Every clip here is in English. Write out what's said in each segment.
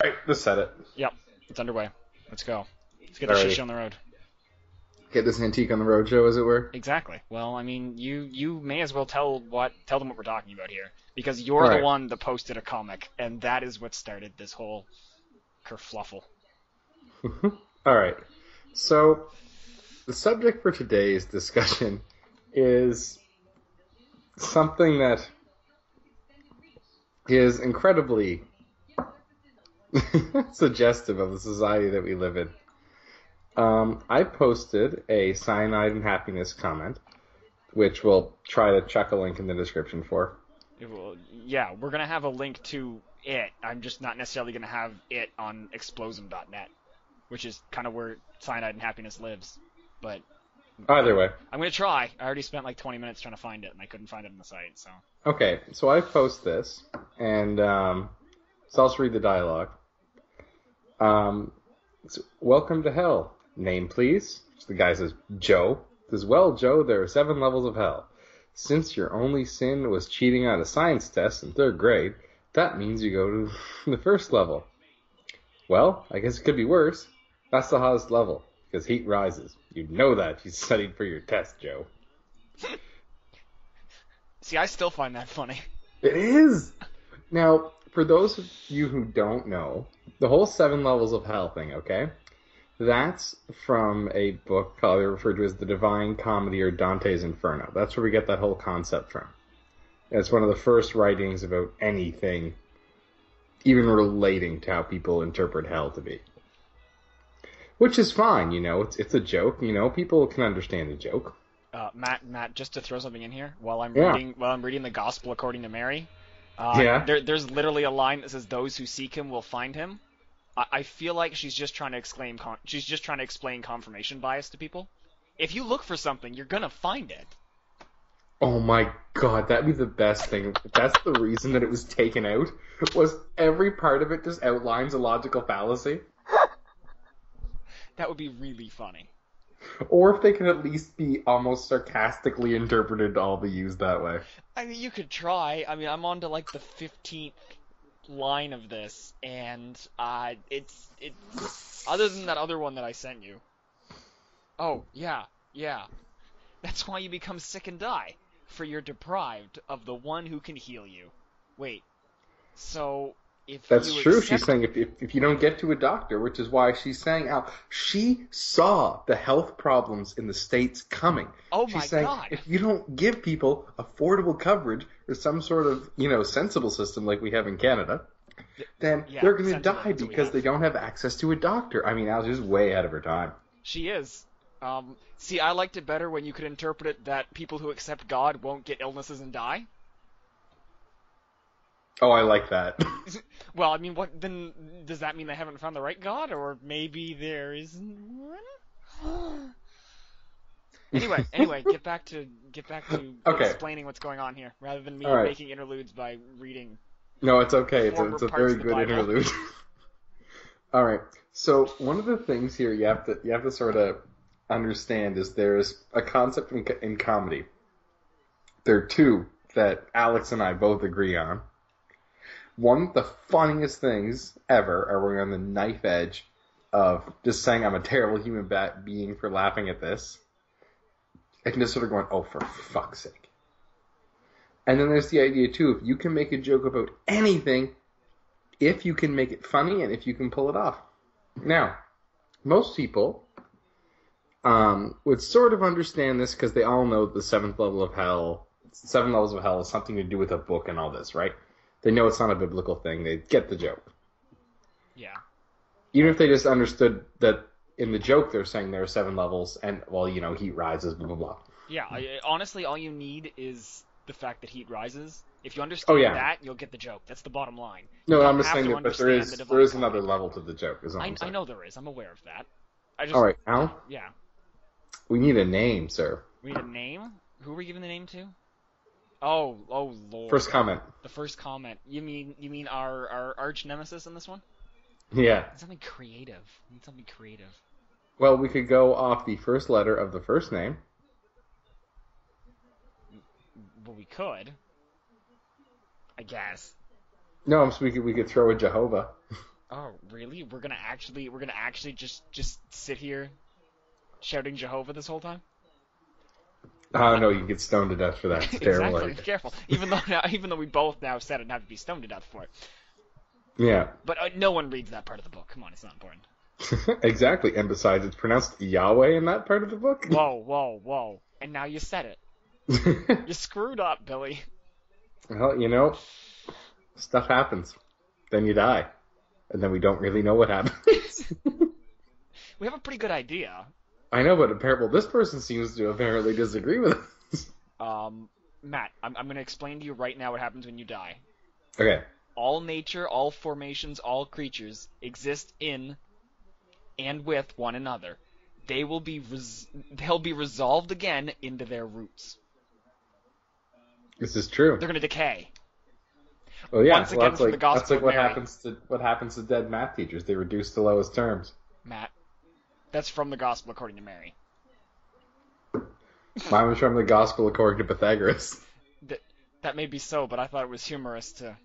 All right, just set it. Yep, it's underway. Let's go. Let's get the Alrighty. shit on the road. Get this antique on the roadshow, as it were. Exactly. Well, I mean, you may as well tell them what we're talking about here, because you're All the right. one that posted a comic, and that is what started this whole kerfluffle. All right. So, the subject for today's discussion is something that is incredibly suggestive of the society that we live in. I posted a Cyanide and Happiness comment, which we'll try to chuck a link in the description for. Yeah, we're gonna have a link to it. I'm just not necessarily gonna have it on explosum.net, which is kind of where Cyanide and Happiness lives. But Either way. I'm gonna try. I already spent like 20 minutes trying to find it, and I couldn't find it on the site. So Okay, so I post this, and so I'll just read the dialogue. Welcome to hell. Name, please. The guy says, Joe. Says, well, Joe, there are 7 levels of hell. Since your only sin was cheating on a science test in 3rd grade, that means you go to the 1st level. Well, I guess it could be worse. That's the hottest level, because heat rises. You know that. You studied for your test, Joe. see, I still find that funny. It is! Now, for those of you who don't know, the whole 7 levels of hell thing, okay? That's from a book called, referred to as The Divine Comedy or Dante's Inferno. That's where we get that whole concept from. It's one of the first writings about anything, even relating to how people interpret hell to be. Which is fine, you know, it's a joke, you know, people can understand a joke. Matt, just to throw something in here, while I'm Yeah. reading the Gospel according to Mary, Yeah. there's literally a line that says, "Those who seek him will find him." I feel like she's just trying to explain confirmation bias to people. If you look for something, you're gonna find it. Oh my god, that'd be the best thing. That's the reason that it was taken out, was every part of it just outlines a logical fallacy. That would be really funny. Or if they could at least be almost sarcastically interpreted to all be used that way. I mean, you could try. I mean, I'm on to like the 15th line of this, and it's other than that other one that I sent you. Oh, yeah. That's why you become sick and die, for you're deprived of the one who can heal you. Wait, so if That's you true. accept... She's saying if you don't get to a doctor, which is why she's saying she saw the health problems in the States coming. Oh she's my saying, God. If you don't give people affordable coverage or some sort of, sensible system like we have in Canada, then they're going to die because they don't have access to a doctor. I mean, Al's way ahead of her time. She is. See, I liked it better when you could interpret it that people who accept God won't get illnesses and die. Oh, I like that. Well, I mean, what then? Does that mean they haven't found the right God, or maybe there isn't one? Anyway, get back to Okay. explaining what's going on here, rather than me All right. making interludes by reading. No, it's okay. It's Former a parts very of the good Bible. interlude. All right. So one of the things here you have to sort of understand is there's a concept in comedy. There are 2 that Alex and I both agree on. One of the funniest things ever are we're on the knife edge of just saying I'm a terrible human being for laughing at this, and just sort of going, oh, for fuck's sake. And then there's the idea, too, if you can make a joke about anything, if you can make it funny and if you can pull it off. Now, most people would sort of understand this because they all know the 7 levels of hell is something to do with a book and all this, right? They know it's not a biblical thing. They get the joke. Yeah. Even if they just understood that in the joke they're saying there are 7 levels and, well, heat rises, blah, blah, blah. Yeah, honestly, all you need is the fact that heat rises. If you understand that, you'll get the joke. That's the bottom line. No, I'm just saying that there is another level to the joke. Is all I'm saying. I know there is. I'm aware of that. All right, Al? Yeah. We need a name, sir. We need a name? Who are we giving the name to? Oh, Lord. First comment. The first comment. You mean our arch nemesis in this one? Yeah. Something creative. Need something creative. Well, we could go off the first letter of the first name. Well, we could. I guess. No, we could throw a Jehovah. Oh. Really? We're gonna actually just sit here shouting Jehovah this whole time? Oh no, you get stoned to death for that. It's terrible. Exactly. Be careful. Even though we both now said it have to be stoned to death for it. Yeah. But no one reads that part of the book. Come on, it's not important. Exactly. And besides, it's pronounced Yahweh in that part of the book. Whoa. And now you said it. You screwed up, Billy. Well, you know, stuff happens. Then you die. And then we don't really know what happens. We have a pretty good idea. I know, but this person seems to apparently disagree with us. Matt, I'm going to explain to you right now what happens when you die. Okay. All nature, all formations, all creatures exist in and with one another. They'll be resolved again into their roots. This is true. They're going to decay. Well, yeah, Once again, from the Gospel that's like of what happens to dead math teachers. They reduce to lowest terms. Matt, that's from the Gospel according to Mary. Mine was from the Gospel according to Pythagoras. That may be so, but I thought it was humorous to...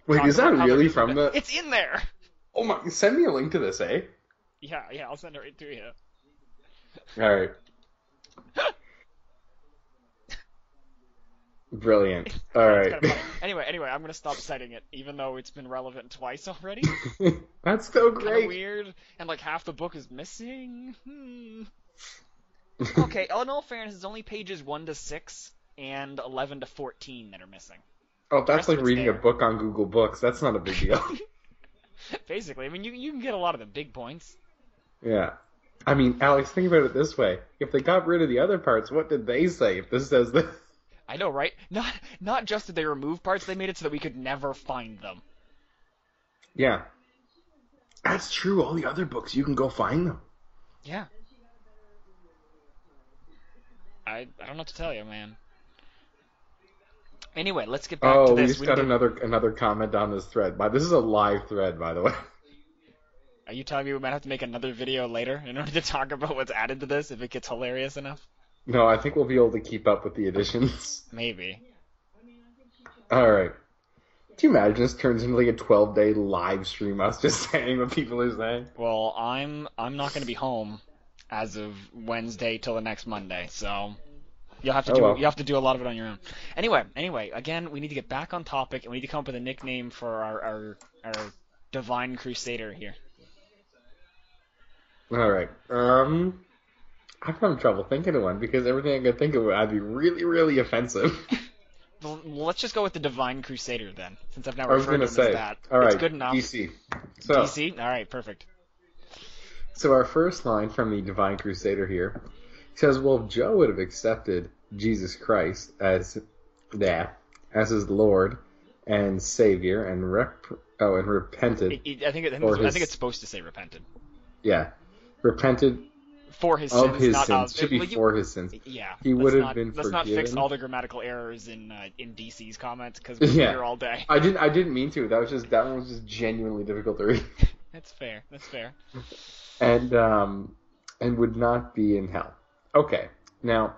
Wait, is that really from the... It's in there! Oh my... Send me a link to this, eh? Yeah, I'll send it right to you. Alright. Brilliant. Alright. Kind of anyway, I'm gonna stop citing it, even though it's been relevant twice already. That's so great. Kind of weird, and like half the book is missing. Okay, in all fairness, it's only pages 1 to 6 and 11 to 14 that are missing. Oh, that's like reading a book on Google Books. That's not a big deal. Basically, I mean, you can get a lot of the big points. Yeah. I mean, Alex, think about it this way. If they got rid of the other parts, what did they say if this says this? I know, right? Not just did they remove parts, they made it so that we could never find them. Yeah. That's true. All the other books, you can go find them. Yeah. I don't know what to tell you, man. Anyway, let's get back to this. Oh, we just got another comment on this thread. This is a live thread, by the way. Are you telling me we might have to make another video later in order to talk about what's added to this if it gets hilarious enough? No, I think we'll be able to keep up with the additions. Maybe. Alright. Can you imagine this turns into like a 12-day live stream, us just saying what people are saying? Well, I'm not going to be home as of Wednesday till the next Monday, so you'll have to do a lot of it on your own. Anyway, again, we need to get back on topic and we need to come up with a nickname for our Divine Crusader here. Alright. I'm having trouble thinking of one because everything I could think of would be really, really offensive. Well, let's just go with the Divine Crusader then, since I've now referred to him as that. Alright, it's good enough. DC. DC? Alright, perfect. So our first line from the Divine Crusader here says, well, if Joe would have accepted Jesus Christ as his Lord and Savior and repented. I think it's supposed to say repented. Yeah. Repented for his of sins, his not sins. of. Should be for his sins. Yeah. He would have been Let's forgiven. not fix all the grammatical errors in DC's comments because we're here all day. I didn't mean to. That one was just genuinely difficult to read. That's fair. And would not be in hell. Okay. Now,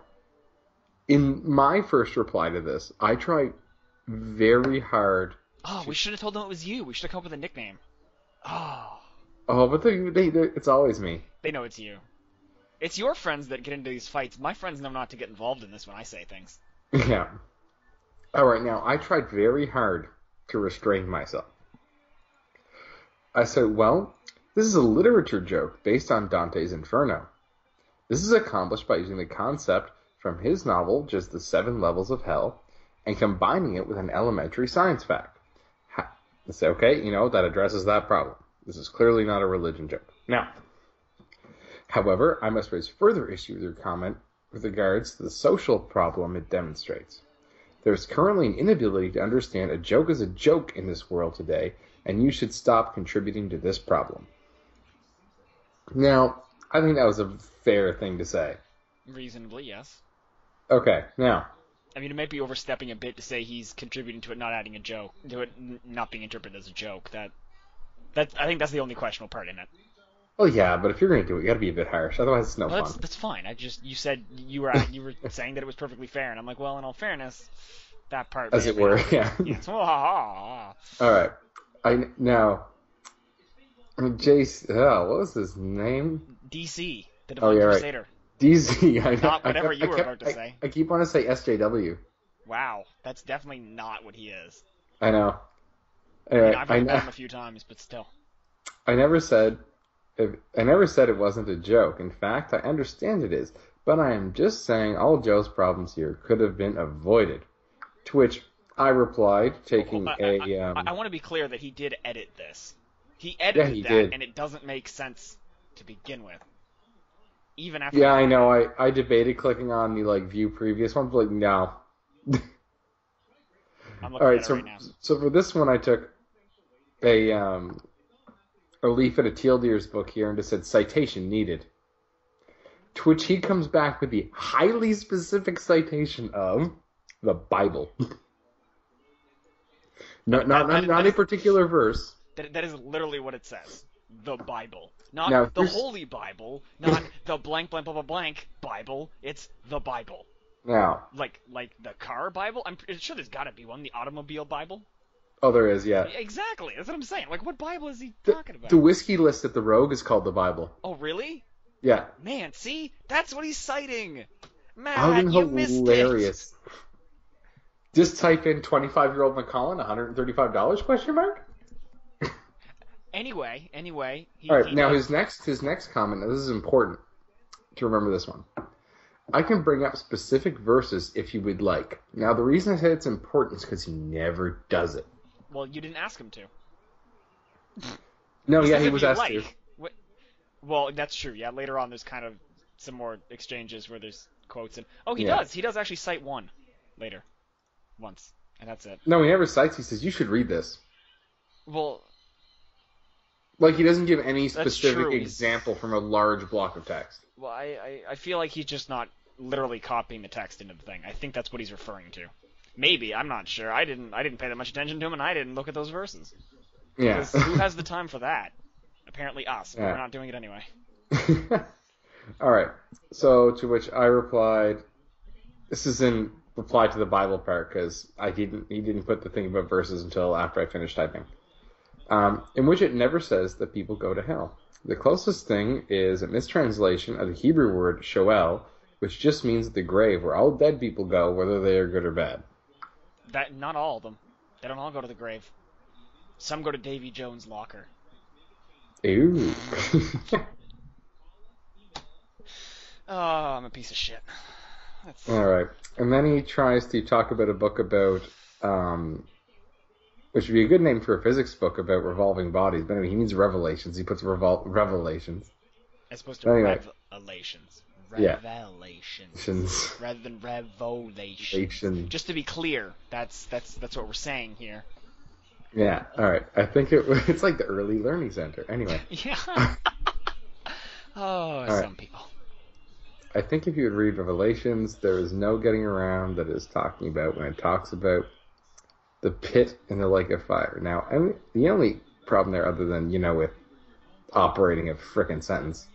in my first reply to this, I tried very hard. Oh, we should have told them it was you. We should have come up with a nickname. Oh, but it's always me. They know it's you. It's your friends that get into these fights. My friends know not to get involved in this when I say things. Yeah. Alright, now, I tried very hard to restrain myself. I said, well, this is a literature joke based on Dante's Inferno. This is accomplished by using the concept from his novel, Just the Seven Levels of Hell, and combining it with an elementary science fact. I say, okay, that addresses that problem. This is clearly not a religion joke. Now, however, I must raise further issue with your comment with regards to the social problem it demonstrates. There is currently an inability to understand a joke as a joke in this world today, and you should stop contributing to this problem. Now, I think that was a fair thing to say. Reasonably, yes. Okay, now. I mean, it might be overstepping a bit to say he's contributing to it not adding a joke, to it not being interpreted as a joke. I think that's the only questionable part in it. Well, yeah, but if you're going to do it, you got to be a bit harsh. Otherwise, it's no fun. That's fine. You said you were saying that it was perfectly fair, and I'm like, well, in all fairness, that part. As it were, yeah. Yes. All right. Now, Jace, what was his name? DC, the Oh, Divine yeah, right. Crusader. DZ. Not whatever you were about to say. I keep wanting to say SJW. Wow, that's definitely not what he is. I know. I mean, Anyway, I've only met him a few times, but still. I never said it wasn't a joke. In fact, I understand it is. But I am just saying all Joe's problems here could have been avoided. To which I replied, taking I want to be clear that he did edit this. He edited that, did. and it doesn't make sense to begin with. Even after. Yeah, I know. I debated clicking on the view previous one, but no. I'm looking All right, at it right now. so for this one, I took a leaf at a Teal Deer's book here and just said citation needed. To which he comes back with the highly specific citation of the Bible. Not a particular verse. That is literally what it says. The Bible. Not Now, the Holy Bible. Not the blank, blank, blah, blah, blank Bible. It's the Bible. Now. Like the car Bible? I'm pretty sure there's gotta be one. The automobile Bible? Oh, there is, yeah. Exactly. That's what I'm saying. Like, what Bible is he talking about? The whiskey list at the Rogue is called the Bible. Oh, really? Yeah. Man, see? That's what he's citing. That Man, you missed it. Hilarious. Just type in 25-year-old Macallan, $135, question mark? Anyway. All right, now his next comment, now this is important to remember this one. I can bring up specific verses if you would like. Now, the reason I say it's important is because he never does it. Well, you didn't ask him to. No, He yeah, says he if was you asked like. to. Well, that's true. Yeah, later on there's kind of some more exchanges where there's quotes and he Yeah. does. He does actually cite one later, once, and that's it. No, he never cites. He says, you should read this. Well, Like, he doesn't give any That's specific true. example from a large block of text. well, I feel like he's just not literally copying the text into the thing. I think that's what he's referring to. Maybe, I'm not sure. I didn't pay that much attention to him, and I didn't look at those verses. Yeah. Because who has the time for that? Apparently us, but Yeah. we're not doing it anyway. All right. So to which I replied, this is in reply to the Bible part because he didn't put the thing about verses until after I finished typing. In which it never says that people go to hell. The closest thing is a mistranslation of the Hebrew word shoel, which just means the grave where all dead people go, whether they are good or bad. That not all of them. They don't all go to the grave. Some go to Davy Jones' locker. Ooh. Oh, I'm a piece of shit. All right. And then he tries to talk about a book about, which would be a good name for a physics book about revolving bodies. But anyway, he needs revelations. He puts revelations. As opposed to Anyway. revelations. Yeah. Revelations. Rather than revelations. Revelations. Just to be clear, that's what we're saying here. Yeah. All right. I think it's like the early learning center. Anyway. Yeah. Oh, right. some people. I think if you would read Revelations, there is no getting around that it is talking about when it talks about the pit and the lake of fire. Now, and the only problem there, other than, with operating a frickin' sentence,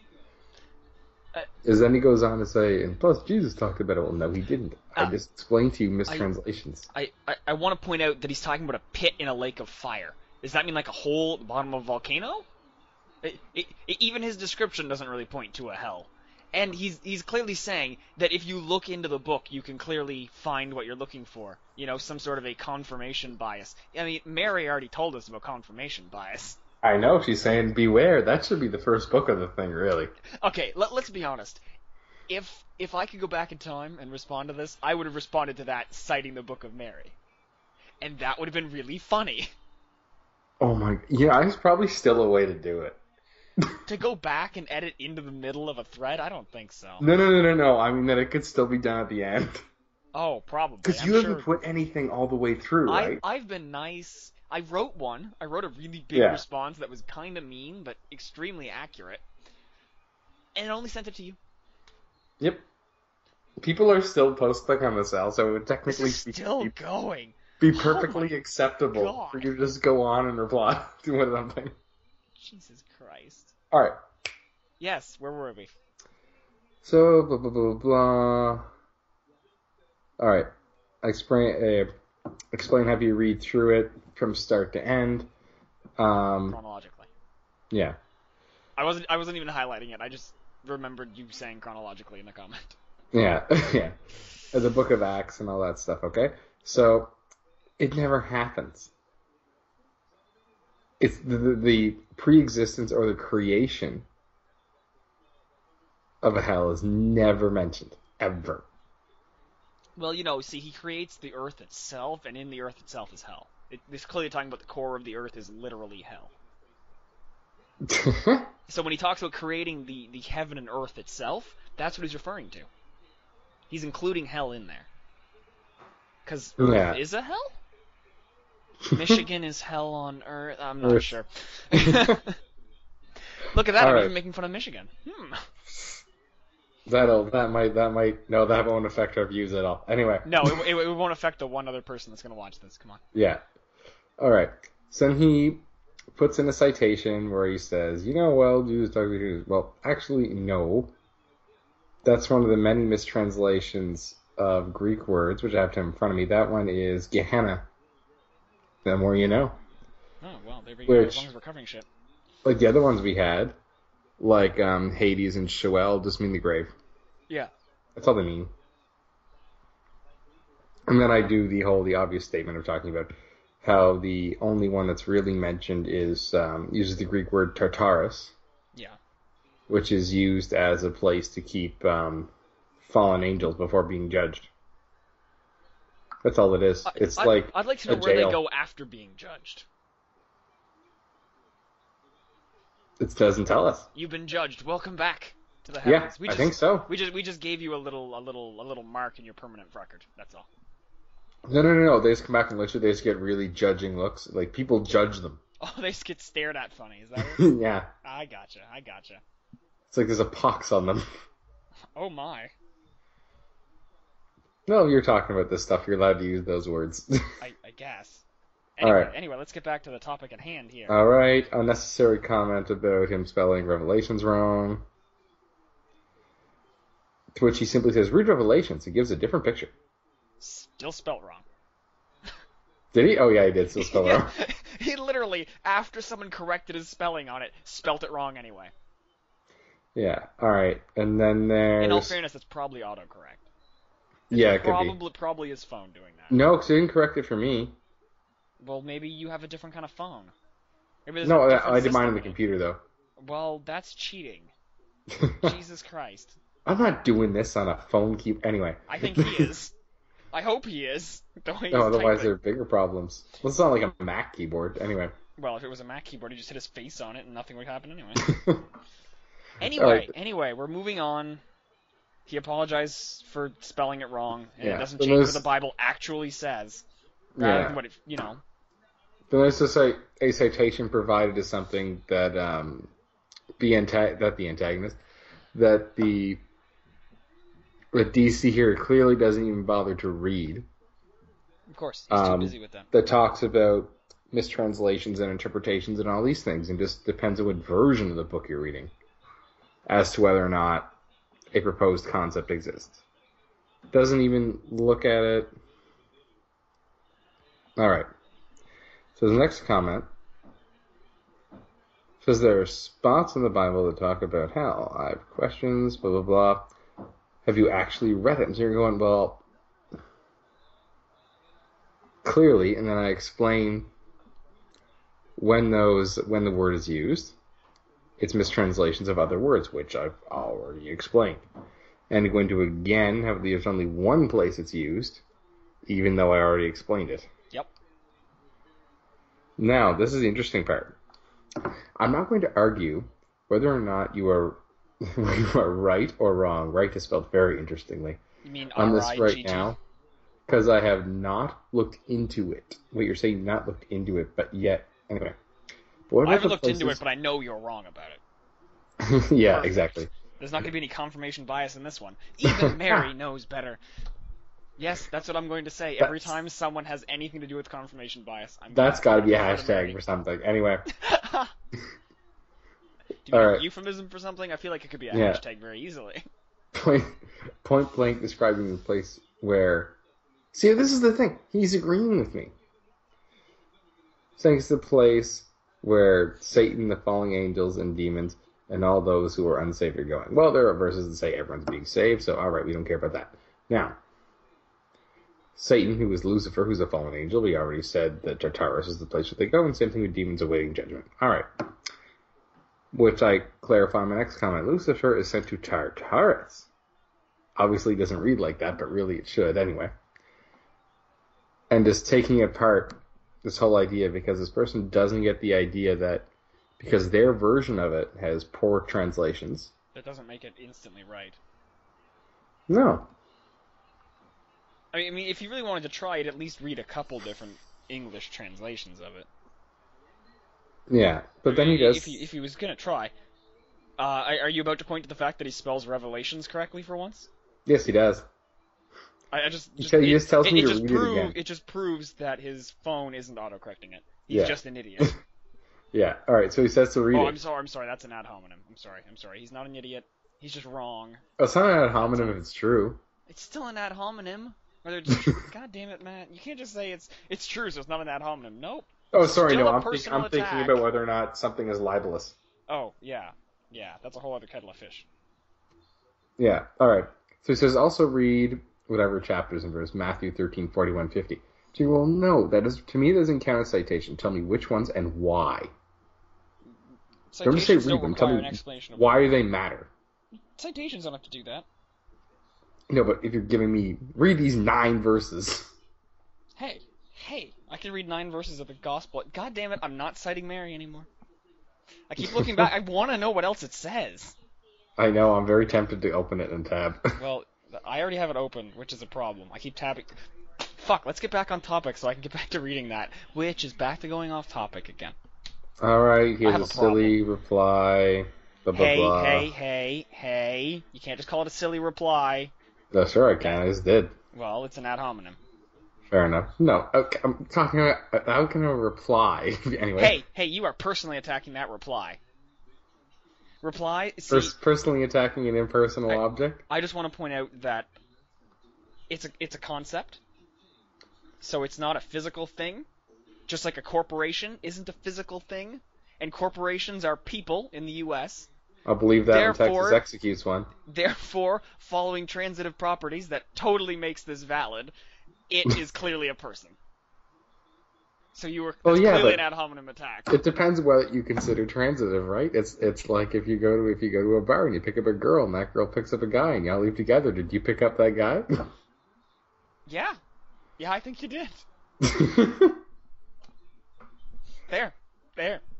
is then he goes on to say, and plus Jesus talked about it. Well, no, he didn't. I just explained to you mistranslations. I want to point out that he's talking about a pit in a lake of fire. Does that mean like a hole at the bottom of a volcano? Even his description doesn't really point to a hell. And he's clearly saying that if you look into the book, you can clearly find what you're looking for. Some sort of a confirmation bias. I mean, Mary already told us about confirmation bias. I know, she's saying beware. That should be the first book of the thing, really. Okay, let's be honest. If I could go back in time and respond to this, I would have responded to that citing the Book of Mary. And that would have been really funny. Oh my... Yeah, there's probably still a way to do it. To go back and edit into the middle of a thread? I don't think so. No. I mean that it could still be done at the end. Oh, probably. Because you haven't put anything all the way through, right? I've been nice. I wrote one. I wrote a really big response that was kind of mean, but extremely accurate. And I only sent it to you. Yep. People are still posting on the cell, so it would technically be perfectly acceptable God. for you to just go on and reply to what I'm saying. Jesus Christ. Alright. Yes, where were we? So, blah, blah, blah, blah. Alright. Explain how you read through it from start to end. Chronologically. Yeah. I wasn't even highlighting it. I just remembered you saying chronologically in the comment. Yeah. Yeah. The Book of Acts and all that stuff, okay? So, it never happens. It's the pre-existence or the creation of a hell is never mentioned. Ever. Well, see, he creates the earth itself, and in the earth itself is hell. It's clearly talking about the core of the earth is literally hell. So when he talks about creating the heaven and earth itself, that's what he's referring to. He's including hell in there. Because Earth is a hell? Michigan is hell on Earth? I'm not sure. Look at that, I'm even making fun of Michigan. That might no, that won't affect our views at all. Anyway. No, it won't affect the one other person that's going to watch this. Come on. Yeah. Alright. So then he puts in a citation where he says, well, Jews talk to Jews. Well, actually, no. That's one of the many mistranslations of Greek words, which I have in front of me. That one is Gehenna. The more you know. Oh, well, there we go, as long as we're covering shit. Like the other ones we had, like Hades and Sheol, just mean the grave. Yeah. That's all they mean. And then I do the obvious statement of talking about how the only one that's really mentioned is uses the Greek word Tartarus. Yeah. Which is used as a place to keep fallen angels before being judged. That's all it is. I'd like to know where they go after being judged. It doesn't tell us. You've been judged. Welcome back to the heavens. Yeah, I think so. We just gave you a little mark in your permanent record. That's all. No. They just come back and literally they just get really judging looks. Like people judge them. Oh, they just get stared at funny. Is that it? Yeah. I gotcha. It's like there's a pox on them. Oh my. No, you're talking about this stuff. You're allowed to use those words. I guess. Anyway, let's get back to the topic at hand here. All right. Unnecessary comment about him spelling Revelations wrong. To which he simply says, read Revelations. It gives a different picture. Still spelt wrong. Did he? Oh, yeah, he did still spell wrong. He literally, after someone corrected his spelling on it, spelt it wrong anyway. Yeah, alright. And then there's... In all fairness, that's probably autocorrect. Yeah, it could be. Probably his phone doing that. No, because he didn't correct it for me. Well, maybe you have a different kind of phone. No, I did mine on the computer, though. Well, that's cheating. Jesus Christ. I'm not doing this on a phone Anyway. I think he is. I hope he is. The way no, otherwise there are bigger problems. Well, it's not like a Mac keyboard. Anyway. Well, if it was a Mac keyboard, he'd just hit his face on it and nothing would happen anyway. Anyway, we're moving on. He apologized for spelling it wrong, and it doesn't change what the Bible actually says. Rather than what it, Then there's just a citation provided as something that the antagonist, that DC here clearly doesn't even bother to read. Of course, he's too busy with them. That talks about mistranslations and interpretations and all these things, and just depends on what version of the book you're reading as to whether or not a proposed concept exists. Doesn't even look at it. Alright. So the next comment says there are spots in the Bible that talk about hell. I have questions, blah, blah, blah. Have you actually read it? And so you're going, well, clearly, and then I explain when the word is used. It's mistranslations of other words, which I've already explained. And I'm going to again have there's only one place it's used, even though I already explained it. Yep. Now, this is the interesting part. I'm not going to argue whether or not you are right or wrong. Right is spelled very interestingly. You mean on this R-I-G-G? right now, because I have not looked into it. Wait, you're saying not looked into it, but yet anyway. I haven't looked into it, but I know you're wrong about it. Yeah, Perfect. Exactly. There's not going to be any confirmation bias in this one. Even Mary knows better. Yes, that's what I'm going to say. Every time someone has anything to do with confirmation bias, that's got to be a hashtag for something. Anyway. Do you mean a euphemism for something? I feel like it could be a hashtag very easily. Point blank describing the place where... See, this is the thing. He's agreeing with me. Saying it's the place where Satan, the fallen angels, and demons, and all those who are unsaved are going. Well, there are verses that say everyone's being saved, so alright, we don't care about that. Now, Satan, who is Lucifer, who's a fallen angel, we already said that Tartarus is the place where they go, and same thing with demons awaiting judgment. Alright. Which I clarify in my next comment. Lucifer is sent to Tartarus. Obviously it doesn't read like that, but really it should anyway. And just taking apart this whole idea because this person doesn't get the idea that because their version of it has poor translations. That doesn't make it instantly right. No. I mean, if you really wanted to try it, at least read a couple different English translations of it. Yeah, but then he does... If he was gonna try. Are you about to point to the fact that he spells Revelations correctly for once? Yes, he does. I just he just tells me to read it again. It just proves that his phone isn't autocorrecting it. He's just an idiot. Yeah, alright, so he says to read it. Oh, I'm sorry, that's an ad hominem. I'm sorry. He's not an idiot. He's just wrong. Oh, it's not an ad hominem if it's true. It's still an ad hominem. Whether it's God damn it, Matt. You can't just say it's true, so it's not an ad hominem. Nope. Oh, sorry, Still no, a I'm thinking about whether or not something is libelous. Oh, yeah. Yeah, that's a whole other kettle of fish. Yeah, alright. So he says, also read whatever chapters and verse, Matthew 13, 41, 50. So you go, well, no, to me, that doesn't count as citation. Tell me which ones and why. Don't just say read them. Tell me why do they matter. Citations don't have to do that. No, but if you're giving me, read these 9 verses. Hey, I can read 9 verses of the gospel. God damn it, I'm not citing Mary anymore. I keep looking back. I want to know what else it says. I know, I'm very tempted to open it and tab. Well, I already have it open, which is a problem. I keep tabbing. Fuck, let's get back on topic so I can get back to reading that, which is back to going off topic again. Alright, here's a silly reply. Blah, blah, blah. Hey. You can't just call it a silly reply. No, sure I can. I just did. Well, it's an ad hominem. Fair enough. No, okay, I'm talking about how can a reply anyway. Hey, you are personally attacking that reply. Reply. See, personally attacking an impersonal object. I just want to point out that it's a concept, so it's not a physical thing. Just like a corporation isn't a physical thing, and corporations are people in the U.S. I'll believe that when Texas executes one. Therefore, following transitive properties, that totally makes this valid. It is clearly a person. So that's clearly an ad hominem attack. It depends what you consider transitive, right? It's like if you go to a bar and you pick up a girl and that girl picks up a guy and y'all leave together. Did you pick up that guy? Yeah, I think you did. There.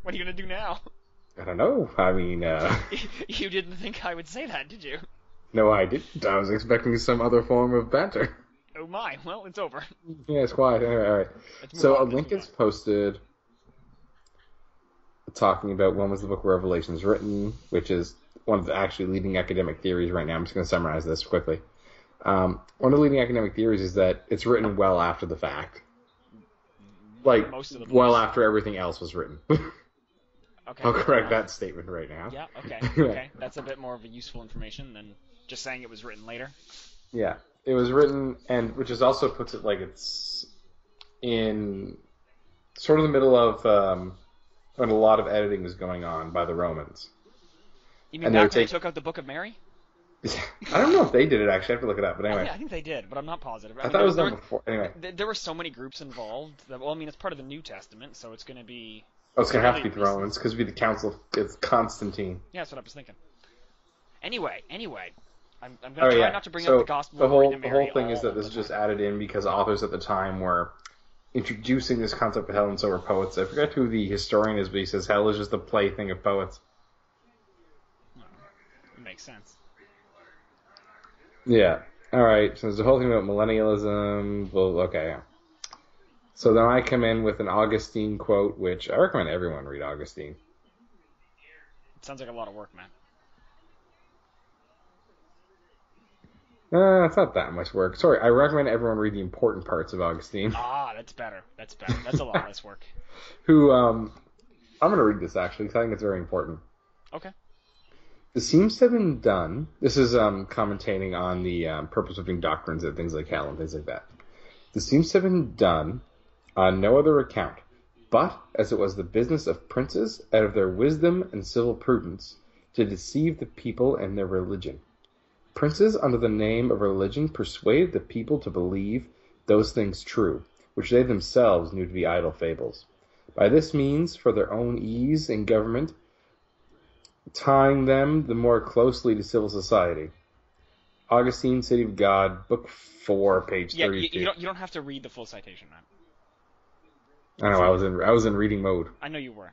What are you gonna do now? I don't know. I mean, You didn't think I would say that, did you? No, I didn't. I was expecting some other form of banter. Oh my, well, it's over. Yeah, it's quiet. Alright. So a link is posted talking about when was the book of Revelations written, which is one of the actually leading academic theories right now. I'm just going to summarize this quickly. One of the leading academic theories is that it's written well after the fact. Like, well after everything else was written. Okay. I'll correct that statement right now. Yeah, okay. That's a bit more of a useful information than just saying it was written later. Yeah. It was written, and which is also puts it like it's in sort of the middle of when a lot of editing was going on by the Romans. You mean back when they took out the Book of Mary? I don't know if they did it, actually. I have to look it up, but anyway. I think they did, but I'm not positive. I thought it was done before. Anyway. There were so many groups involved. It's part of the New Testament, so it's going to be... Oh, it's going to have to be the Romans, because it'd be the Council. It's Constantine. Yeah, that's what I was thinking. Anyway, I'm going to try not to bring up the Gospel of Mary. The whole thing is that this is just added in because authors at the time were introducing this concept of hell, and so were poets. I forget who the historian is, but he says hell is just the plaything of poets. It makes sense. Yeah. Alright, so there's the whole thing about millennialism. Well, okay. So then I come in with an Augustine quote, which I recommend everyone read Augustine. It sounds like a lot of work, man. It's not that much work. Sorry, I recommend everyone read the important parts of Augustine. Ah, that's better. That's a lot less work. I'm going to read this, actually, because I think it's very important. Okay. This seems to have been done. This is commentating on the purpose-lifting doctrines and things like hell and things like that. This seems to have been done on no other account But, as it was the business of princes, out of their wisdom and civil prudence, to deceive the people in their religion. Princes, under the name of religion, persuaded the people to believe those things true, which they themselves knew to be idle fables. By this means, for their own ease in government, tying them the more closely to civil society. Augustine, City of God, Book 4, page 32. You don't have to read the full citation, man. I know, I was in reading mode. I know you were.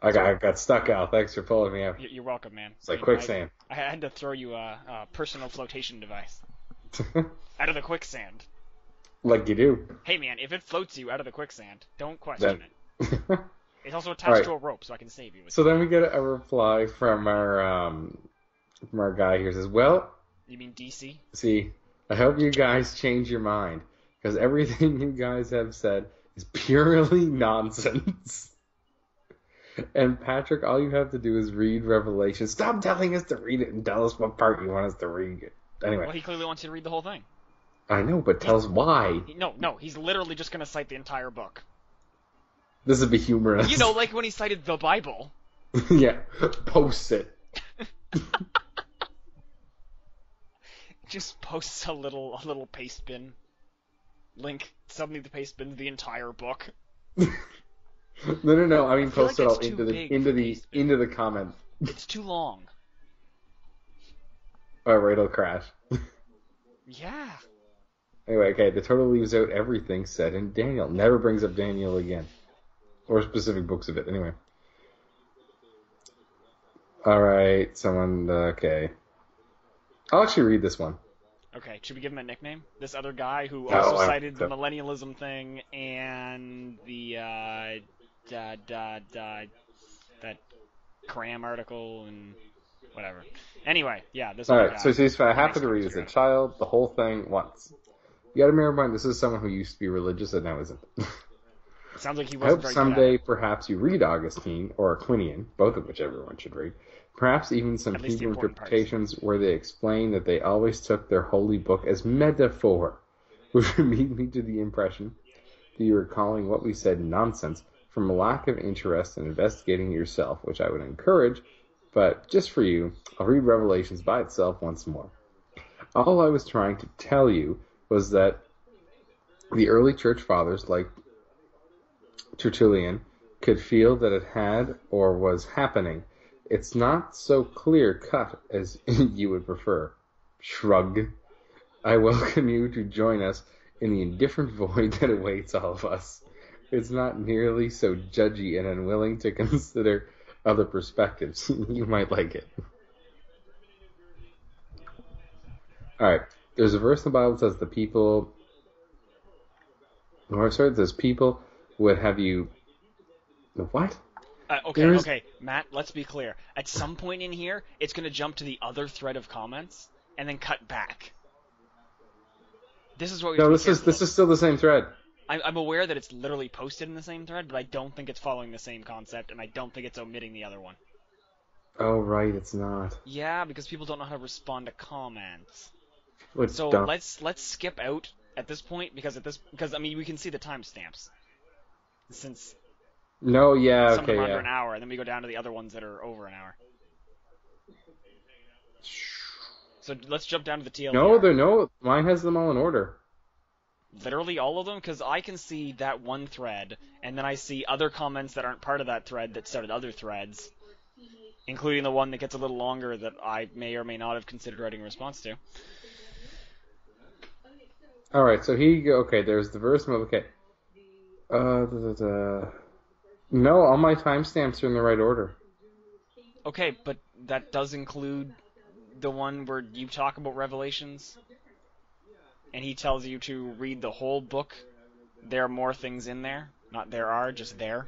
I got stuck out. Thanks for pulling me out. You're welcome, man. It's like quicksand. I had to throw you a personal flotation device out of the quicksand. Like you do. Hey, man, if it floats you out of the quicksand, don't question it. It's also attached Right. to a rope, so I can save you. So then we get a reply from our guy here. Says, well, You mean DC? see, I hope you guys change your mind, because everything you guys have said is purely nonsense. And Patrick, all you have to do is read Revelation. Stop telling us to read it and tell us what part you want us to read. Anyway. Well, he clearly wants you to read the whole thing. I know, but tell us why. No, he's literally just going to cite the entire book. This would be humorous. You know, like when he cited the Bible. Yeah, post it. Just posts a little paste bin link. Suddenly the paste bin's the entire book. No. I mean, feel post like it all that's into too big for these into the comment. It's too long. Alright, it'll crash. Yeah. Anyway, okay, the total leaves out everything said in Daniel. Never brings up Daniel again. Or specific books of it, anyway. Alright, okay. I'll actually read this one. Okay, should we give him a nickname? This other guy who No, also I- cited the millennialism thing and the that Cram article and whatever. Anyway, yeah, this other Alright, guy. so he's happy to read Nice as a child, the whole thing once. You gotta bear in mind, this is someone who used to be religious and now isn't. Sounds like he I wasn't hope very someday good at perhaps you read Augustine or Aquinian, both of which everyone should read. Perhaps even some At least the Hebrew important parts. interpretations where they explain that they always took their holy book as metaphor, which would lead me to the impression that you were calling what we said nonsense from a lack of interest in investigating yourself, which I would encourage, but just for you, I'll read Revelations by itself once more. All I was trying to tell you was that the early church fathers, like Tertullian, could feel that it had or was happening. It's not so clear-cut as you would prefer. Shrug. I welcome you to join us in the indifferent void that awaits all of us. It's not nearly so judgy and unwilling to consider other perspectives. You might like it. Alright, there's a verse in the Bible that says the people... it says people would have you... What? Okay, Matt, let's be clear. At some point in here, it's going to jump to the other thread of comments and then cut back. This is what we have to be careful this of. is still the same thread. I'm aware that it's literally posted in the same thread, but I don't think it's following the same concept, and I don't think it's omitting the other one. Oh, right, it's not. Yeah, because people don't know how to respond to comments. It's So dumb. let's skip out at this point because I mean we can see the timestamps. Since No, yeah, some of okay, them are under yeah. an hour, and then we go down to the other ones that are over an hour. So let's jump down to the TLDR. No, mine has them all in order. Literally all of them, because I can see that one thread, and then I see other comments that aren't part of that thread that started other threads, including the one that gets a little longer that I may or may not have considered writing a response to. Alright, so there's the verse mode, okay. No, all my timestamps are in the right order. Okay, but that does include the one where you talk about Revelations, and he tells you to read the whole book. There are more things in there. Not there are, just there.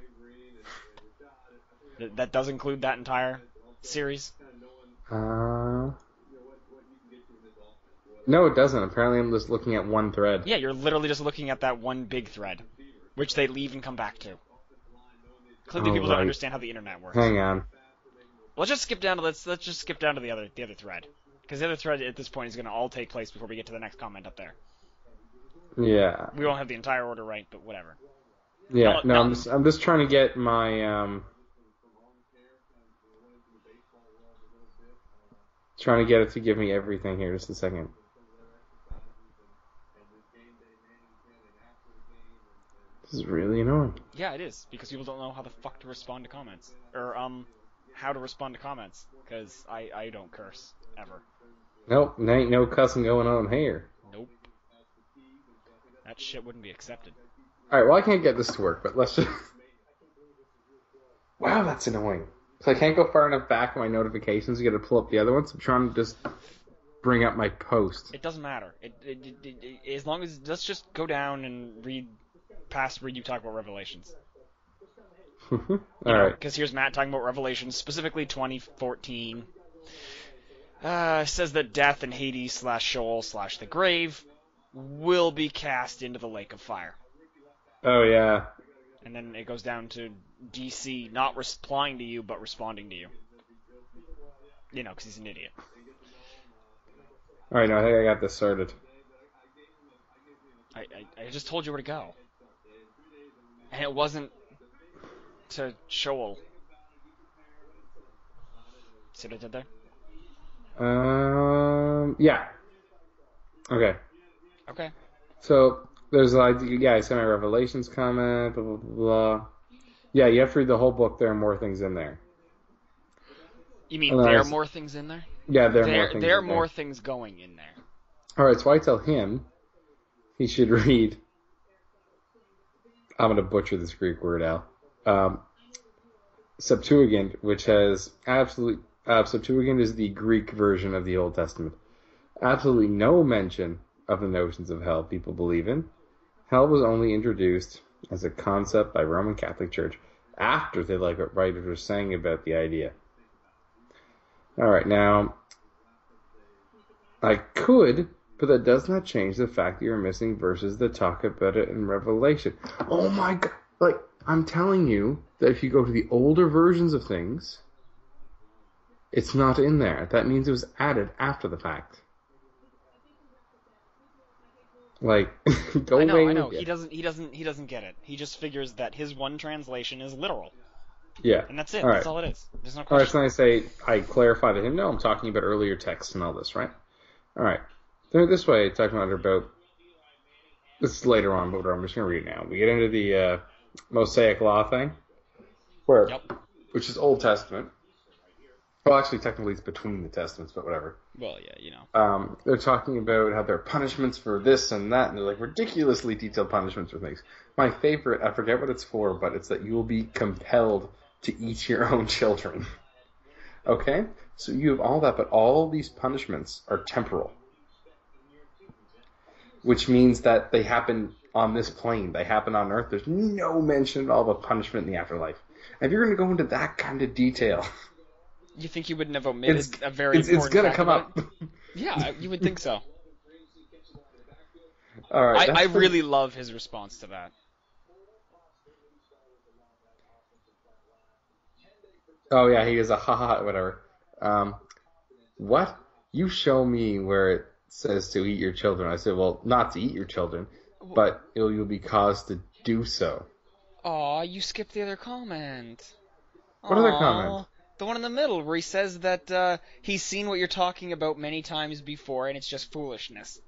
That does include that entire series. No, it doesn't. Apparently I'm just looking at one thread. Yeah, you're literally just looking at that one big thread, which they leave and come back to. Clearly, people don't right. understand how the internet works. Hang on. Let's just skip down to let's just skip down to the other thread, because the other thread at this point is going to all take place before we get to the next comment up there. Yeah. We won't have the entire order right, but whatever. Yeah, no, I'm just trying to get my trying to get it to give me everything here. Just a second. This is really annoying. Yeah, it is, because people don't know how the fuck to respond to comments. Or, how to respond to comments. Because I don't curse, ever. Nope, there ain't no cussing going on here. Nope. That shit wouldn't be accepted. Alright, well I can't get this to work, but let's just... Wow, that's annoying. So I can't go far enough back in my notifications to get to pull up the other ones. I'm trying to just bring up my post. It doesn't matter. As long as... Let's just go down and read past where you talk about Revelations. Alright. Because here's Matt talking about Revelations, specifically 2014. Says that death and Hades / Sheol / the grave will be cast into the lake of fire. Oh, yeah. And then it goes down to DC not replying to you, but responding to you. You know, because he's an idiot. Alright, no, I think I got this sorted. I just told you where to go. And it wasn't to Sheol. See what I did there? Yeah. Okay. Okay. So, there's like, yeah, I sent my Revelations comment, blah, blah, blah. Yeah, you have to read the whole book. There are more things in there. You mean there are more things in there? Yeah, there are more things there are more things going in there. Alright, so I tell him he should read... I'm going to butcher this Greek word, Al. Septuagint, which has Septuagint is the Greek version of the Old Testament. Absolutely no mention of the notions of hell people believe in. Hell was only introduced as a concept by Roman Catholic Church after they like what writers were saying about the idea. Alright, now, I could, but that does not change the fact that you're missing verses that talk about it in Revelation. Oh my god, like, I'm telling you that if you go to the older versions of things, it's not in there. That means it was added after the fact. Like, go away. I know. He doesn't get it. He just figures that his one translation is literal. Yeah. And that's it. All right. That's all it is. There's no question. Alright, so I say, I clarify to him, no, I'm talking about earlier texts and all this, right? Alright. Then this way, talking about, this is later on, but whatever, I'm just going to read it now. We get into the Mosaic Law thing, which is Old Testament. Well, actually, technically it's between the Testaments, but whatever. Well, yeah, you know. They're talking about how there are punishments for this and that, and they're like ridiculously detailed punishments for things. My favorite, I forget what it's for, but it's that you will be compelled to eat your own children. Okay? So you have all that, but all these punishments are temporal. Which means that they happen on this plane. They happen on Earth. There's no mention at all of punishment in the afterlife. And if you're going to go into that kind of detail... You think you wouldn't have omitted a very important It's going to come up. Yeah, you would think so. All right. I really love his response to that. Oh, yeah, he is a ha-ha, whatever. What? You show me where it says to eat your children. I said, well, not to eat your children, but you'll be caused to do so. Aw, you skipped the other comment. What other comment? The one in the middle, where he says that he's seen what you're talking about many times before, and it's just foolishness.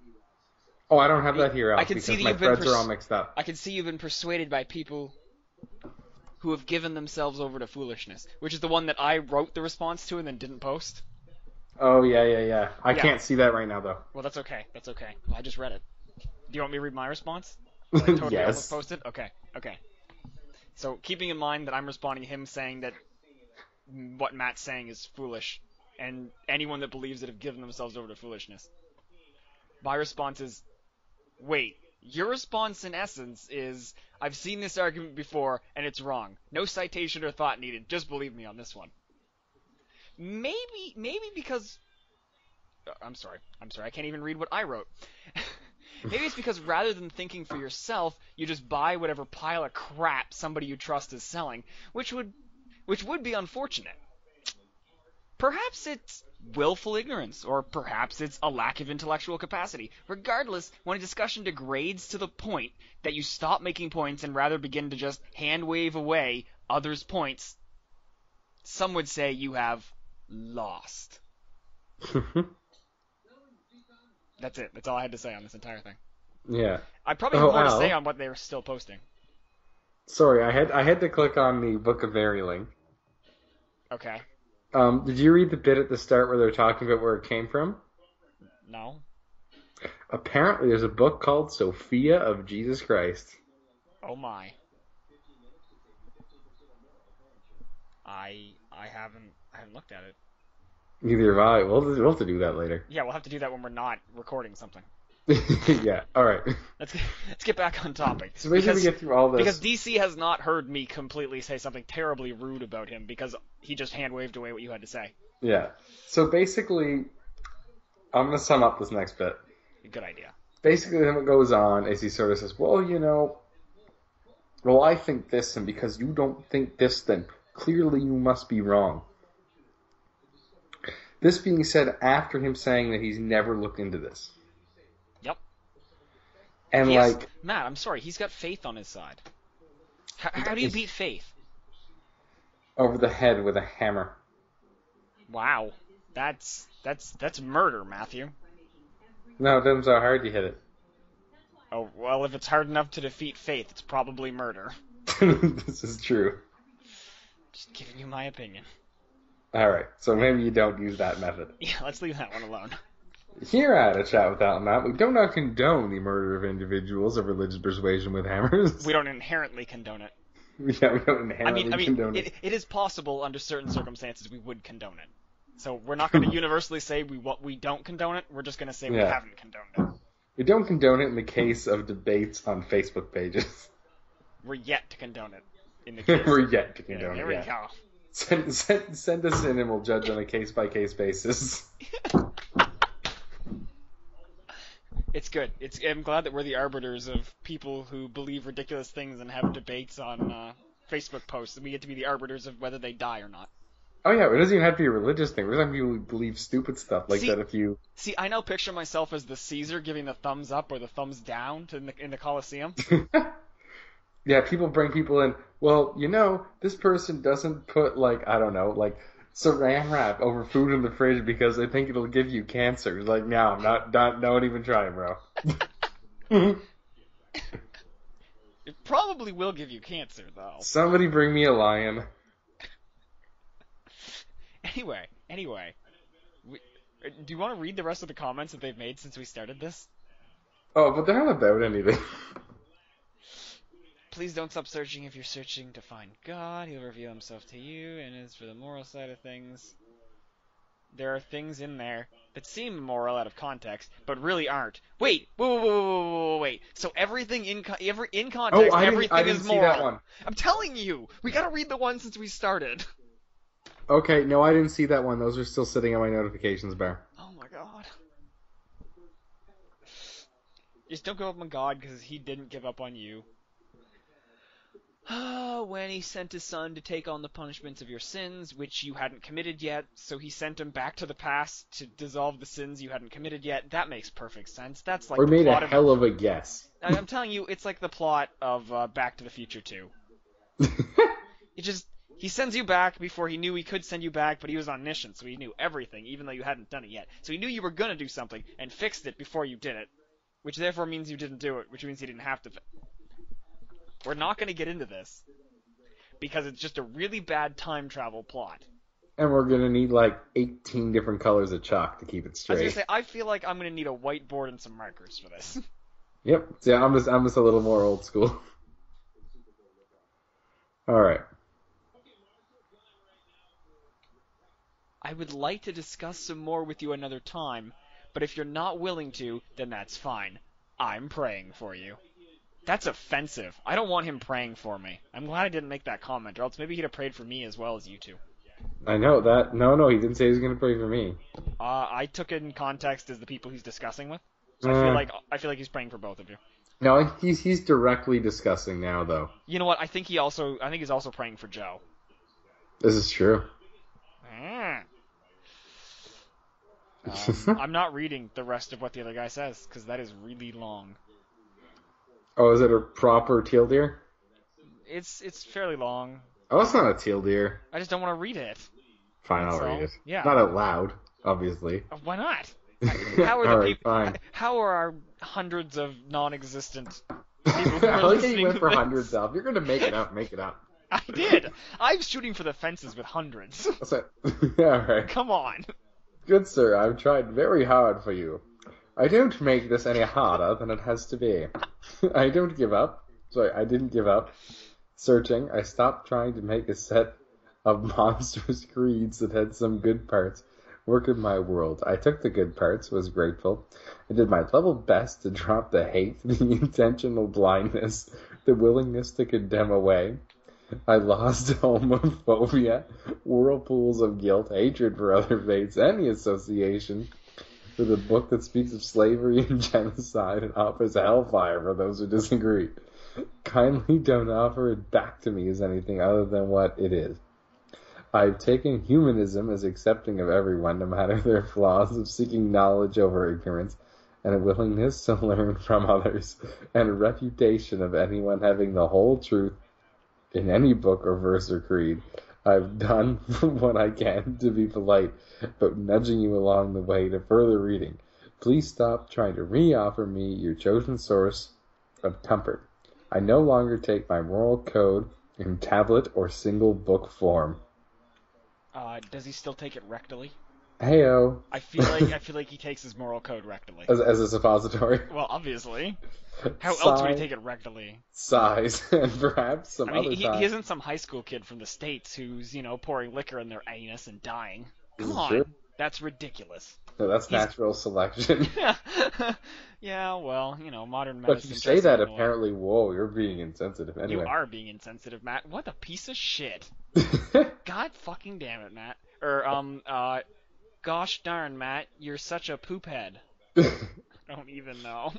Oh, I don't have that here, Al, because my threads are all mixed up. I can see you've been persuaded by people who have given themselves over to foolishness, which is the one that I wrote the response to and then didn't post. Oh, yeah. I can't see that right now, though. Well, that's okay. Well, I just read it. Do you want me to read my response? Totally yes. Posted? Okay. So, keeping in mind that I'm responding to him saying that what Matt's saying is foolish, and anyone that believes it have given themselves over to foolishness. My response is, wait, your response in essence is, I've seen this argument before, and it's wrong. No citation or thought needed, just believe me on this one. Maybe because... I'm sorry, I can't even read what I wrote. Maybe it's because rather than thinking for yourself, you just buy whatever pile of crap somebody you trust is selling, which would be unfortunate. Perhaps it's willful ignorance, or perhaps it's a lack of intellectual capacity. Regardless, when a discussion degrades to the point that you stop making points and rather begin to just hand-wave away others' points, some would say you have lost. That's it. That's all I had to say on this entire thing. Yeah. I probably have more to Al. say on what they were still posting. Sorry, I had to click on the Book of Mary link. Okay. Did you read the bit at the start where they're talking about where it came from? No? Apparently, there's a book called Sophia of Jesus Christ. Oh my. I haven't looked at it. Neither have I. We'll have to do that later. Yeah, we'll have to do that when we're not recording something. Yeah, alright. Let's get back on topic. So basically we get through all this. Because DC has not heard me completely say something terribly rude about him because he just hand-waved away what you had to say. Yeah. So basically, I'm going to sum up this next bit. Good idea. Basically, then what goes on is he sort of says, well, I think this, and because you don't think this, then clearly you must be wrong. This being said after him saying that he's never looked into this. Yep. And Matt, I'm sorry, he's got faith on his side. How do you beat faith? Over the head with a hammer. Wow. That's murder, Matthew. No, it depends how hard you hit it. Oh, well, if it's hard enough to defeat faith, it's probably murder. This is true. Just giving you my opinion. Alright, so maybe you don't use that method. Yeah, let's leave that one alone. Here at A Chat with Al and Matt, we do not condone the murder of individuals of religious persuasion with hammers. We don't inherently condone it. Yeah, we don't inherently condone it. It is possible under certain circumstances we would condone it. So we're not going to universally say we don't condone it. We're just going to say we haven't condoned it. We don't condone it in the case of debates on Facebook pages. We're yet to condone it. In the case. We're yet to condone it. There we go. Send us in and we'll judge on a case-by-case basis. It's good. I'm glad that we're the arbiters of people who believe ridiculous things and have debates on Facebook posts, and we get to be the arbiters of whether they die or not. Oh yeah, it doesn't even have to be a religious thing. There's some people who believe stupid stuff like that if you... See, I now picture myself as the Caesar giving the thumbs up or the thumbs down in the Colosseum. Yeah, people bring people in, well, this person doesn't put, saran wrap over food in the fridge because they think it'll give you cancer. It's like, no, I'm not, don't even try, bro. It probably will give you cancer, though. Somebody bring me a lion. Anyway. Do you want to read the rest of the comments that they've made since we started this? Oh, but they're not about anything. Please don't stop searching if you're searching to find God. He'll reveal himself to you, and as for the moral side of things, there are things in there that seem moral out of context, but really aren't. Wait. So everything in context, everything is moral. See that one. I'm telling you, we gotta read the one since we started. Okay, no, I didn't see that one. Those are still sitting on my notifications bar. Oh my god. Just don't give up on God, because he didn't give up on you. When he sent his son to take on the punishments of your sins, which you hadn't committed yet, so he sent him back to the past to dissolve the sins you hadn't committed yet. That makes perfect sense. That's like or the made plot a hell of a guess. I'm telling you, it's like the plot of Back to the Future 2. He sends you back before he knew he could send you back, but he was omniscient, so he knew everything, even though you hadn't done it yet. So he knew you were going to do something, and fixed it before you did it, which therefore means you didn't do it, which means you didn't have to. We're not going to get into this, because it's just a really bad time travel plot. And we're going to need 18 different colors of chalk to keep it straight. I was going to say, I feel like I'm going to need a whiteboard and some markers for this. Yep. See, I'm just a little more old school. Alright. I would like to discuss some more with you another time, but if you're not willing to, then that's fine. I'm praying for you. That's offensive. I don't want him praying for me. I'm glad I didn't make that comment, or else maybe he'd have prayed for me as well as you two. I know that. No, he didn't say he was going to pray for me. I took it in context as the people he's discussing with. So I feel like he's praying for both of you. No, he's directly discussing now, though. You know what? I think he's also praying for Joe. This is true. I'm not reading the rest of what the other guy says, because that is really long. Oh, is it a proper teal deer? It's fairly long. Oh, it's not a teal deer. I just don't want to read it. Fine, I'll So, read it. yeah. Not out loud, obviously. Why not? How are the Alright, people? fine. How are our hundreds of non-existent people who are I like how listening you went to for this? hundreds up. You're gonna make it up, make it up. I did. I'm shooting for the fences with hundreds. So, alright. Come on. Good sir, I've tried very hard for you. I don't make this any harder than it has to be. I don't give up. Sorry, I didn't give up. Searching, I stopped trying to make a set of monstrous creeds that had some good parts work in my world. I took the good parts, was grateful. I did my level best to drop the hate, the intentional blindness, the willingness to condemn away. I lost homophobia, whirlpools of guilt, hatred for other faiths, any association with a book that speaks of slavery and genocide and offers hellfire for those who disagree. Kindly don't offer it back to me as anything other than what it is. I've taken humanism as accepting of everyone, no matter their flaws, of seeking knowledge over ignorance, and a willingness to learn from others, and a refutation of anyone having the whole truth in any book or verse or creed. I've done what I can to be polite, but nudging you along the way to further reading. Please stop trying to re-offer me your chosen source of comfort. I no longer take my moral code in tablet or single book form. Does he still take it rectally? Heyo. I feel like he takes his moral code rectally. As a suppository. Well, obviously. How else would he take it rectally? Size, and perhaps some I mean, other he time. isn't some high school kid from the States who's, pouring liquor in their anus and dying. Come Is it on. true? That's ridiculous. No, that's natural selection. Yeah, well, modern But medicine. if you say tries that, to ignore- apparently, whoa, you're being insensitive. Anyway. You are being insensitive, Matt. What a piece of shit. God fucking damn it, Matt. Gosh darn, Matt, you're such a poop head. I don't even know.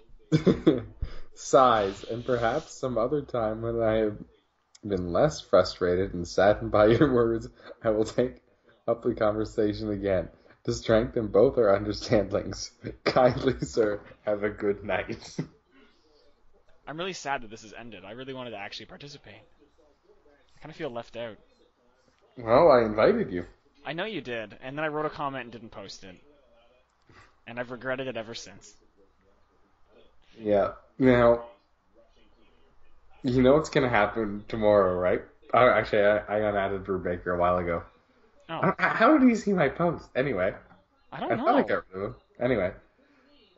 Sighs, and perhaps some other time when I have been less frustrated and saddened by your words, I will take up the conversation again to strengthen both our understandings. Kindly, sir, have a good night. I'm really sad that this has ended. I really wanted to actually participate. I kind of feel left out. Well, I invited you. I know you did, and then I wrote a comment and didn't post it. And I've regretted it ever since. Yeah. Now, you know what's going to happen tomorrow, right? Actually, I unadded Brubaker a while ago. Oh, How did he see my post? Anyway. I don't I know. thought I got rid of him. Anyway.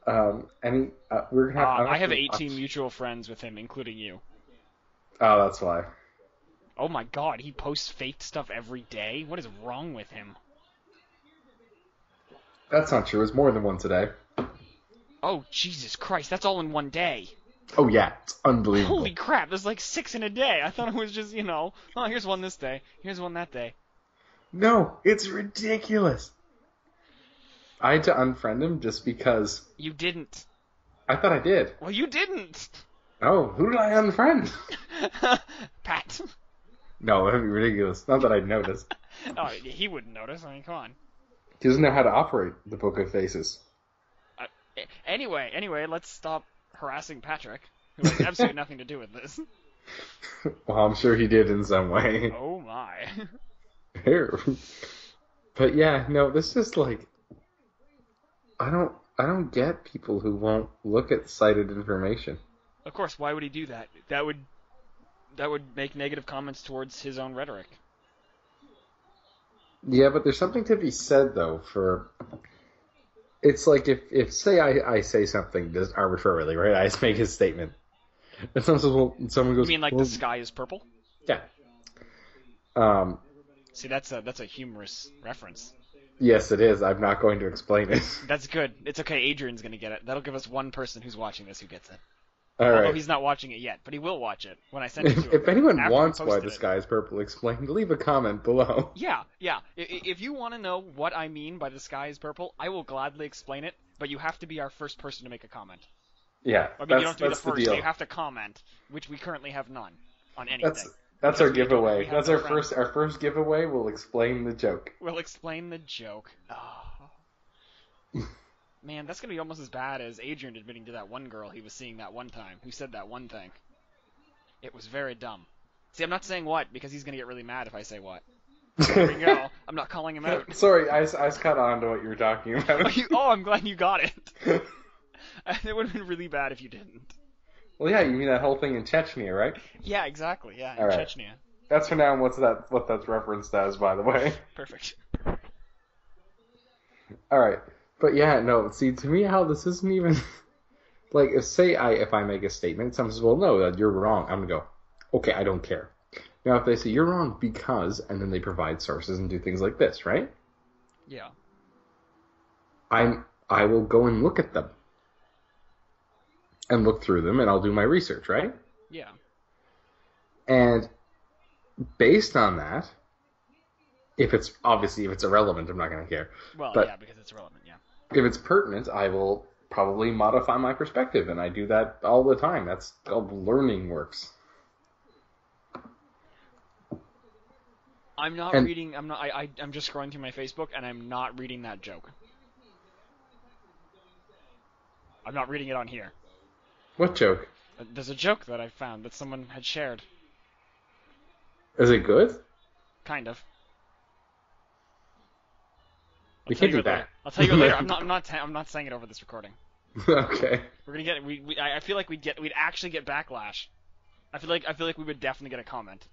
We're gonna have, I have to 18 watch- mutual friends with him, including you. Oh, that's why. Oh my god, he posts fake stuff every day? What is wrong with him? That's not true. It's more than once a day. Oh, Jesus Christ, that's all in one day. Oh, yeah. It's unbelievable. Holy crap, there's like 6 in a day. I thought it was just, oh, here's one this day, here's one that day. No, it's ridiculous. I had to unfriend him just because You didn't. I thought I did. Well, you didn't. Oh, who did I unfriend? Pat. No, that'd be ridiculous. Not that I'd notice. Oh, he wouldn't notice. I mean, come on. He doesn't know how to operate the Book of Faces. Anyway, let's stop harassing Patrick, who has absolutely nothing to do with this. Well, I'm sure he did in some way. Oh my. Here. But yeah, no, this is like I don't get people who won't look at cited information. Of course, why would he do that? That would make negative comments towards his own rhetoric. Yeah, but there's something to be said though for it's like if say I say something just arbitrarily, right? I just make a statement. And someone goes, You mean like well, the sky is purple? yeah. See, that's a humorous reference. Yes, it is. I'm not going to explain it. That's good. It's okay. Adrian's gonna get it. That'll give us one person who's watching this who gets it. All Although right. he's not watching it yet, but he will watch it when I send it to him. If anyone After we wants why posted the it. sky is purple explained, leave a comment below. Yeah. If you want to know what I mean by the sky is purple, I will gladly explain it, but you have to be our first person to make a comment. Yeah, I mean, you don't have to be the that's the first, deal. but you have to comment, which we currently have none on anything. That's Because our we don't- giveaway. we have That's no our friends. first giveaway. We'll explain the joke. We'll explain the joke. Oh. Man, that's gonna be almost as bad as Adrian admitting to that one girl he was seeing that one time, who said that one thing. It was very dumb. See, I'm not saying what, because he's gonna get really mad if I say what. There we go. I'm not calling him out. Sorry, I just caught on to what you were talking about. I'm glad you got it. It would have been really bad if you didn't. Well, yeah, you mean that whole thing in Chechnya, right? Yeah, exactly. Yeah, in All right. Chechnya. That's for now what that's referenced as, by the way. Perfect. All right, but yeah, no. See, to me, how this isn't even like if I make a statement, someone says, "Well, no, you're wrong." I'm gonna go, "Okay, I don't care." Now, if they say you're wrong because, and then they provide sources and do things like this, right? Yeah. I will go and look at them and look through them, and I'll do my research, right? Yeah. And based on that, if it's irrelevant, I'm not going to care. Well, but yeah, because it's relevant, yeah. if it's pertinent, I will probably modify my perspective, and I do that all the time. That's how learning works. I'm not reading. I'm just scrolling through my Facebook, and I'm not reading that joke. I'm not reading it on here. What joke? There's a joke that I found that someone had shared. Is it good? Kind of. You can't do that. I'll tell you later. I'm not saying it over this recording. Okay. We're gonna get. I feel like we'd actually get backlash. I feel like we would definitely get a comment.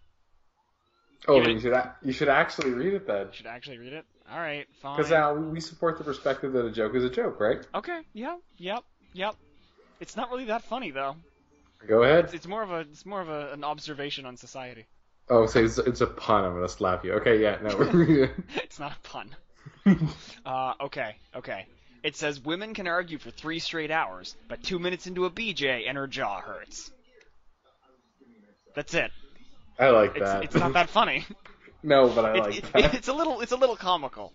Oh, then you should actually read it then. Should I actually read it? All right, fine. Because we support the perspective that a joke is a joke, right? Okay. Yep. It's not really that funny though. Go ahead. It's more of an observation on society. Oh, so it's a pun. I'm gonna slap you. Okay, yeah, no, read it. It's not a pun. Okay. It says women can argue for 3 straight hours, but 2 minutes into a BJ and her jaw hurts. That's it. I like that. It's not that funny. No, but I like that. It's a little comical.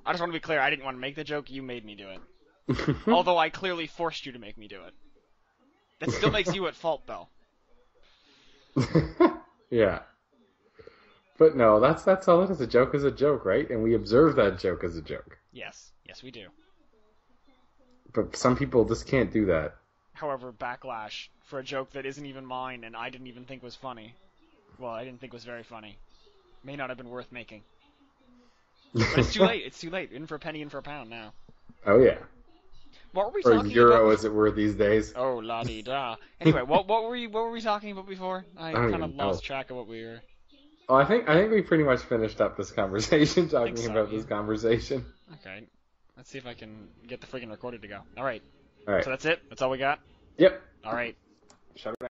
I just want to be clear. I didn't want to make the joke. You made me do it. Although I clearly forced you to make me do it. That still makes you at fault, though. Yeah. But no, that's all it is. A joke is a joke, right? And we observe that joke as a joke. Yes, we do. But some people just can't do that. However, backlash for a joke that isn't even mine and I didn't even think was funny. Well, I didn't think was very funny. May not have been worth making. But it's too late. It's too late. In for a penny, in for a pound now. Oh yeah. What were we or talking euro, about? as it were these days. Oh la di da. Anyway, what were we talking about before? I kind of lost track of what we were. Oh, I think we pretty much finished up this conversation talking about this conversation. Okay. Let's see if I can get the friggin' recorder to go. All right. All right. So that's it. That's all we got. Yep. All right. Shut it down.